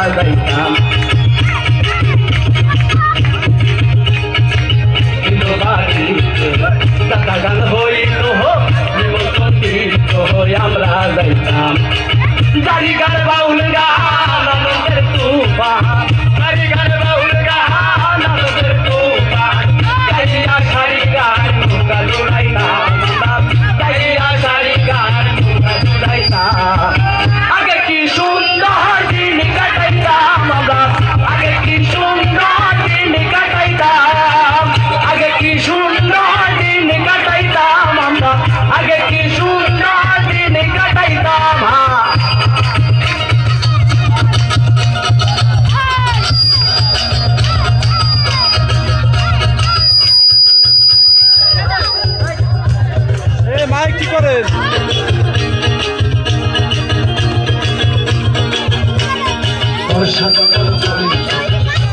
যাইতাম দাদা গান হইল নিমন্ত্রিত হয়ে আমরা যাইতাম জারি গান বাউল গান আনন্দের তুফান জারি গান বাউল গান আনন্দের তুফান গাইয়া সারি গান নৌকা লুড়াইতাম গাইয়া সারি গান নৌকা লুড়াইতাম আগে কি সুন্দর দিন কাটাইতাম আমরা আগে কি সুন্দর দিন কাটাইতাম আগে কি সুন্দর দিন কাটাইতাম আমরা আগে কি সুন্দর দিন কাটাইতাম মাইক কি করেন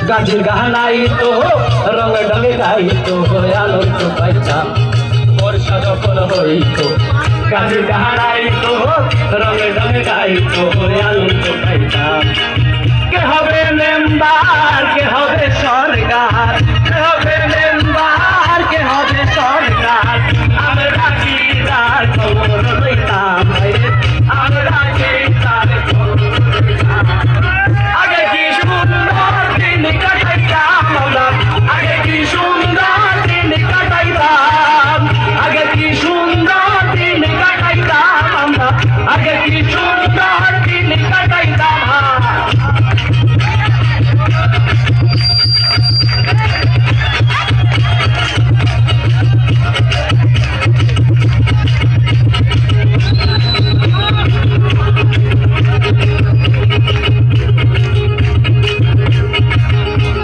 গাছের গাহানাই তো রঙ ডলে গাই তো আনন্দ পাইতাম বর্ষা যখন হইত গাছের গাহানাই তো রঙ ডলে গাই তো আনন্দ পাইতাম কে হবে মেম্বার কে হবে সরকার কে হবে মেম্বার কে হবে সরকার আমরা কি তার খবর লইতাম আমরা কি তার খবর লইতাম আগে কি সুন্দর দিন কাটাইতাম আমরা আগে কি সুন্দর দিন কাটাইতাম আগে কি সুন্দর দিন কাটাইতাম আমরা আগে কি সুন্দর দিন কাটাইতাম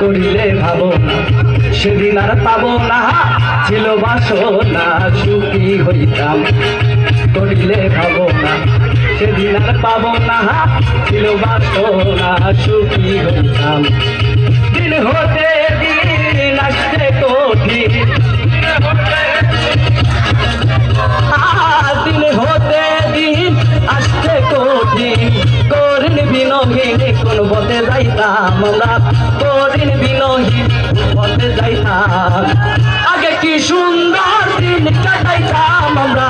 করিলে ভাবো না সেদিন আর পাবো না ছিল বাসনা সুখী হইতাম করিলে ভাবো না সেদিন আর পাবো না ছিল বাসনা সুখী হইতাম দিন হতে দিন আসতে কঠিন দিন হতে দিন আসতে কঠিন করিন বিনহীন কোন পথে যাইতাম আমরা করিন বিনহীন পথে যাইতাম আগে কি সুন্দর দিন কাটাইতাম আমরা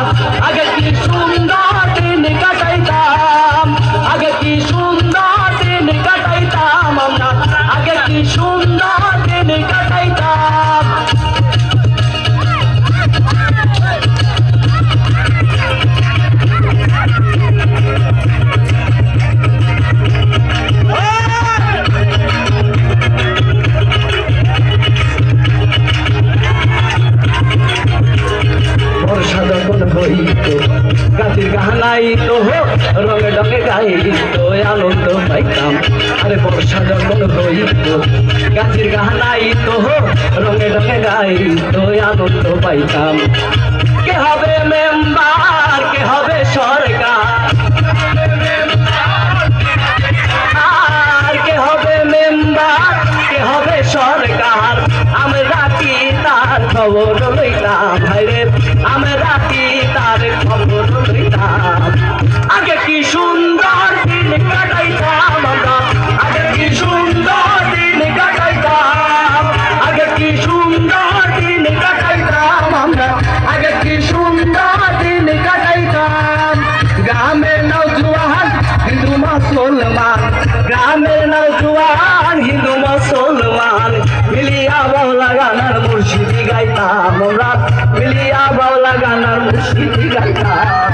আগে কি সুন্দর দিন কাটাইতাম আগে কি সুন্দর দিন কাটাইতাম আমরা আগে কি সুন্দর দিন কাটাইতাম বর্ষা যখন হইত গাছের গাহানাই তো রঙে ডঙে গাইত আনন্দ পাইতাম আরে বর্ষা যখন হইত গাছের গাহানাই তো রঙে ডঙে গাইত আনন্দ পাইতাম কে হবে মেম্বার কে হবে সরকার আর কে হবে মেম্বার কে হবে সরকার আমরা কি তার খবর লইতাম ভাইরে আমরা কি তার খবর লইতাম আগে কি সুন্দর দিন কাটাইতাম আমরা আগে কি সুন্দর দিন কাটাইতাম আগে কি সুন্দর দিন কাটাইতাম আমরা আগে কি সুন্দর দিন কাটাইতাম গ্রামের নওজোয়ান হিন্দু মুসলমান গ্রামের নওজোয়ান হিন্দু মুসলমান মিলিয়া বাউলা গানার মুর্শিদি গাইতাম আমরা মিলিয়া বাউলা গানার মুর্শিদি গাইতাম